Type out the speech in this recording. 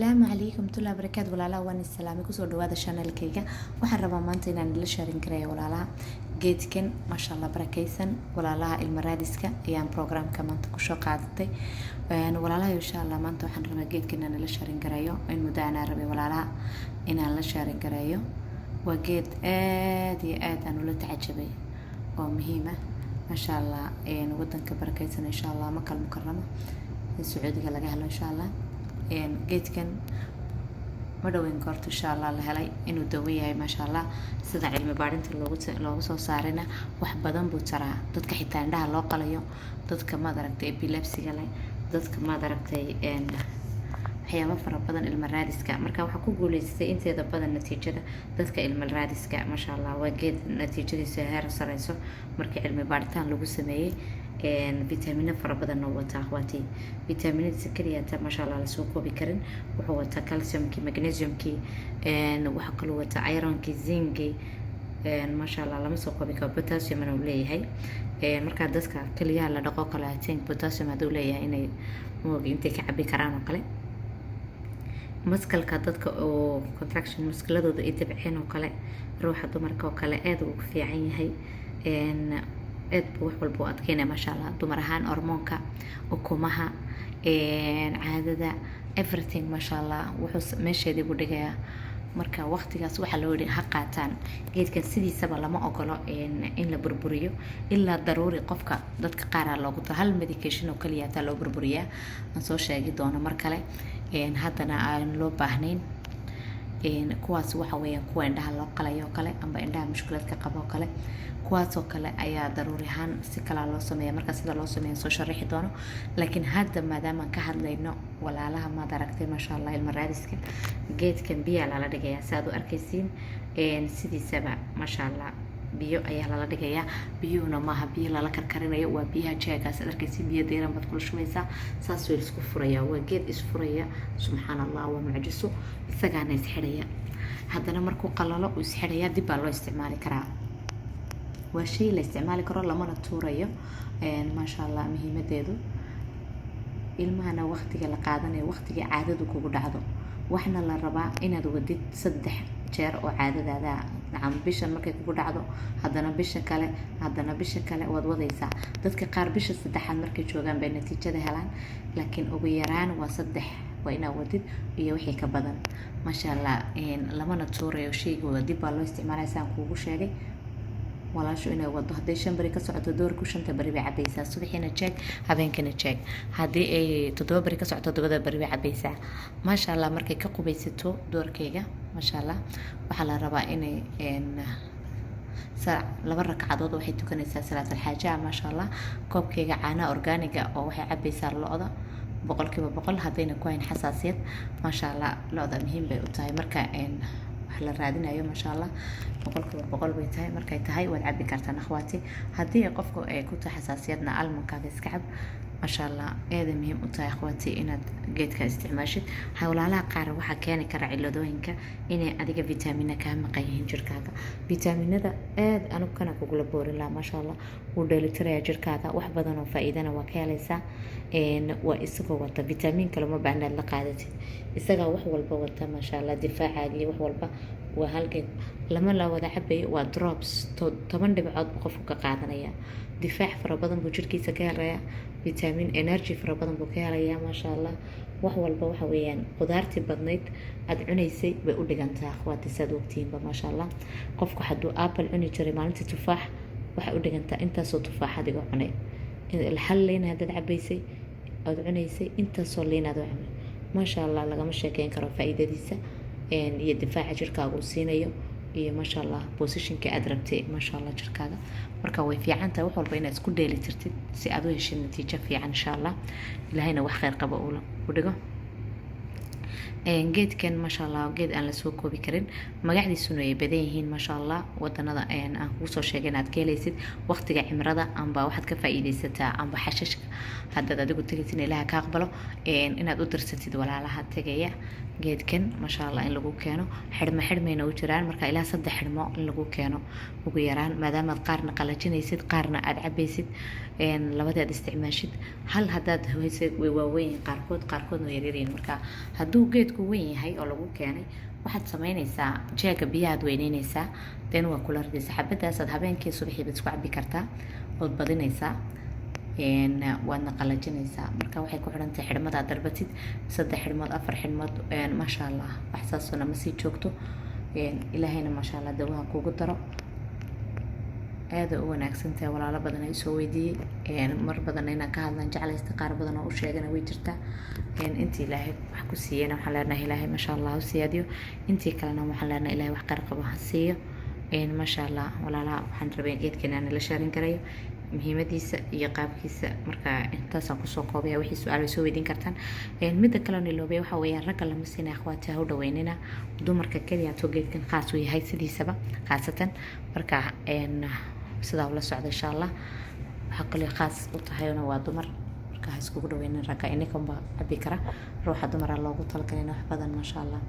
السلام عليكم ورحمة الله وبركاته ولا وان السلام كسر دواد الشانل كيكا وحرب مانتين عن الشارين كريه ولا لا جيتكن ما شاء الله بركيسن ولا لا المرادسك أيام برنامج كمان تكشوا قاعدتي ولا لا إن شاء الله ما أنتوا حنرنا جيتكن عن الشارين كريه إنه دعنا ربي ولا لا إن عن الشارين كريه وجيت آدي أنا ولا تعجبي ومهمة ما شاء الله ودن كبركيسن إن شاء الله مكة المكرمة السعودية لقاها إن شاء الله geedkan ma dhaweyn goorto insha Allah la helay inuu dawo yahay ma sha Allah sida cilmi baarinta loogu soo saarina wax badan buu taraa dadka xitaa indhaha loo qalayo dadka ma aragtay epilepsy leh dadka ma aragtay waxyaabo fara badan ilma raadiska marka waxa ku guuleystay inteeda badan natiijada dadka ilma raadiska ma sha Allah waa geed natiijadiisa heer sareyso markii cilmi baaritaan lagu sameeyay فيتامين فربنا نوتا أخواتي فيتامين السكريات ما شاء الله لسوق بكرن وحوتا كالسيوم كي مغنيسيوم كي وحقلو وتا ايرون كي زنكي ما شاء الله لما سوق بك بوتاسيوم أنا وليه هاي مركز دسكا كليا لا دقوق لا تين بوتاسيوم هذا وليه إني مو أنت كعبي كران وقلي مسكل كدتك أو contraction مسكلة ضد يتبعين وقلي روح الدمرك وقلي أدو في عين هاي aad buu wax walba u adkeynaa ma sha Allah dumar ahaan hormoonka ukumaha caadada everything ma sha Allah wuxuu meesheedii u dhigayaa marka waqtigaas waxa loo yiri ha qaataan geedkan sidiisaba lama ogolo in la burburiyo illa daruuri qofka dadka qaar ah loogu hal medication oo kaliya taa loo burburiyaa aan soo sheegi doono mar kale haddana aan loo baahnayn kuwaas waxa weeyaan kuwa indhaha loo qalayo kale amba indhaha mushkilad ka qabo kale kuwaas oo kale ayaa daruuri ahaan si kala loo sameeyaa marka sida loo sameeyo soo sharixi doono laakiin hadda maadaama ka hadlayno walaalaha ma aragtay ma sha Allah ilma raadiska geedkan biyo la dhigayaa saad u arkaysiin sidiisaba ma sha Allah biyo ayaa la dhigayaa biyuuna maaha biyo la karkarinayo waa biyaha jeegaas arkaysiin biyo deeran bad kula shubeysaa saas way isku furaya waa geed is furaya subhanallah waa mucjiso isagaana is xiraya haddana markuu qalalo uu is xiraya dib baa loo isticmaali karaa waa shay la isticmaali karo lamana tuurayo ma sha Allah muhiimadeedu ilmahana waqtiga la qaadanayo waqtiga caadadu kugu dhacdo waxna la rabaa inaad wadid 3 jeer oo caadadaada nacam bisha markay kugu dhacdo haddana bisha kale waad wadaysaa dadka qaar bisha saddexaad markay joogaan bay natiijada helaan laakiin ugu yaraan waa 3 waa inaad wadid iyo wixii ka badan ma sha Allah lamana tuurayo shayga dib baa loo isticmaalaa saan kuugu sheegay walaashu inay wado haday 5 bari ka socoto doorku 5 bari bay cabaysaa subaxina check habeenkina check hadii ay 7 bari ka socoto 7 bari bay cabaysaa ma sha Allah markay ka qubaysato doorkeyga ma sha Allah waxa la rabaa inay laba rakacadood waxay tukanaysaa salaatul xaaja ma sha Allah koobkeyga caana organiga oo waxay cabaysaa lo'da boqolkiiba hadayna ku hayn xasaasiyad ma sha Allah lo'da muhiim bay u tahay marka la raadinayo ma sha Allah boqol bay tahay markay tahay waad cabi kartaa akhwaati hadii qofku ay ku tahay xasaasiyadna almankaaga iska cab ma sha Allah aad muhiim u tahay akhwaati inaad geedka isticmaashid hawlaalaha qaar waxa keeni kara ciladooyinka inay adiga vitamina ka maqayihiin jirkaaga vitaminada aad anu kana kugu la boorin la ma sha Allah uu dheelitiraya jirkaaga wax badan oo faa'iidana waa ka helaysaa waa isagoo wata vitamin kale ma baahnaa la qaadatid isaga wax walba wata ma sha Allah difaacaagi wax walba waa halgeed lama la wada cabay waa drops 10 dhibcood qofku ka qaadanaya difaac fara badan buu jirkiisa ka helaya vitamin energy fara badan buu ka helaya ma sha Allah wax walba waxa weeyaan qudaartii badnayd aad cunaysay bay u dhigantaa akhwaati sad waqtiinba ma sha Allah qofku haduu apple cuni jiray maalintii tufaax waxa u dhigantaa intaasoo tufaax adiga cunay hal leen hadad cabaysay aad cunaysay intaasoo leen aad cunay ma sha Allah lagama sheekeyn karo faa'iidadiisa iyo difaaca jirkaaga uu siinayo iyo ma sha Allah positionka aad rabtay ma sha Allah jirkaaga marka way fiican tahay wax walba inaad isku dheeli tirtid si aad u hesho natiijo fiican insha Allah ilaahayna wax khayr qabo u dhigo geedkan ma sha Allah geed aan la soo koobi karin magacdiisuna ay badan yihiin ma sha Allah wadanada aan ku soo sheegay inaad ka helaysid waqtiga cimrada amba waxaad ka faa'iideysataa amba xashashka hadda adigu tagaysid Ilaaha ka aqbalo inaad u dirsatid walaalaha tagaya geedkan ma sha Allah in lagu keeno xirmayna u jiraan marka ilaa 3 xirmo in lagu keeno ugu yaraan maadaama qaarna qalajinaysid qaarna aad cabaysid labadaad isticmaashid hal hadaad hoysay way waaweyn qaarkoodna yaryareen marka haduu geedku weyn yahay oo lagu keenay waxaad samaynaysaa jeega biyahaad weyneynaysaa den waa kula ridaysaa xabadaasaad habeenkii subaxii baad isku cabi kartaa ood badinaysaa waadna qalajinaysaa marka waxay ku xidhan tahay xidhmada aad darbatid 3 xidhmood 4 xidhmood maasha allah wax saasuna ma sii joogto ilaahayna maasha allah dawaha kugu daro aada u wanaagsantahay walaalo badan ay soo weydiiyey mar badan inaan ka hadlan jeclaysta qaar badan oo u sheegana way jirtaa intii ilaahay wax ku siiyeyna waxaan leenahay ilaahay maasha allah u siyaadiyo intii kalena waxaan leenahay ilaahay wax qarqabo ha siiyo maasha allah walaalaha waxaan rabay geedkan aan la shaarin karayo muhiimadiisa iyo qaabkiisa marka intaasaan kusoo koobaya wixii su-aal way soo weydiin kartaan midda kale oo niloobay waxa weeyaan ragga lama siina akhwaati ha u dhaweynina dumarka keliya too geedkan khaas u yahay sidiisaba khaasatan marka sidaa ula socda insha allah waxaa kale khaas u tahayna waa dumar marka ha iskugu dhaweynin ragga inakanba cabi kara ruuxa dumara loogu talagalay wax badan maasha allah